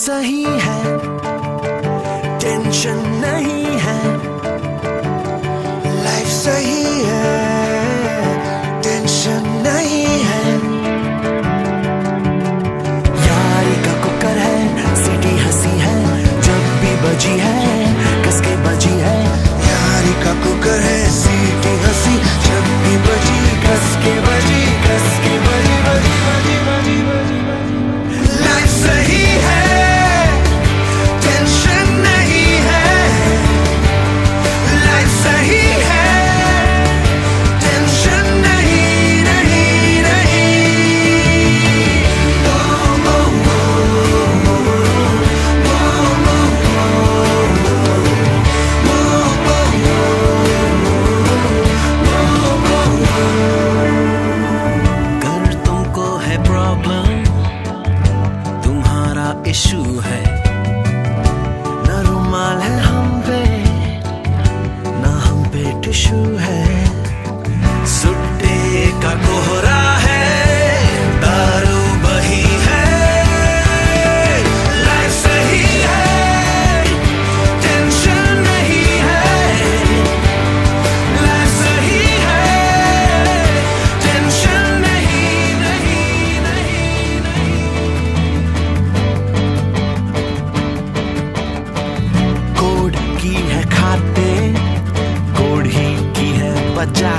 सही है, टेंशन नहीं है। लाइफ सही है, टेंशन नहीं है। यारी का कुकर है, सीटी हंसी है, जब भी बजी है कसके बजी है। यारी का कुकर है, सीटी हंसी, जब भी बजी कसके बजी, कसके बजी बजी बजी बजी बजी बजी। लाइफ सही है, टेंशन नहीं है। लाइफ सही है, टेंशन नहीं नहीं नहीं। अगर तुमको है प्रॉब्लम, तुम्हारा इशू है, ना रुमाल है हम पे, ना हम पे टिश्यू है। सुट्टे का कोहरा है, दारू बही है। लाइफ सही है, टेंशन नहीं है। लाइफ सही है, टेंशन नहीं नहीं नहीं नहीं। कोड की है खाते, कोड ही की है बचा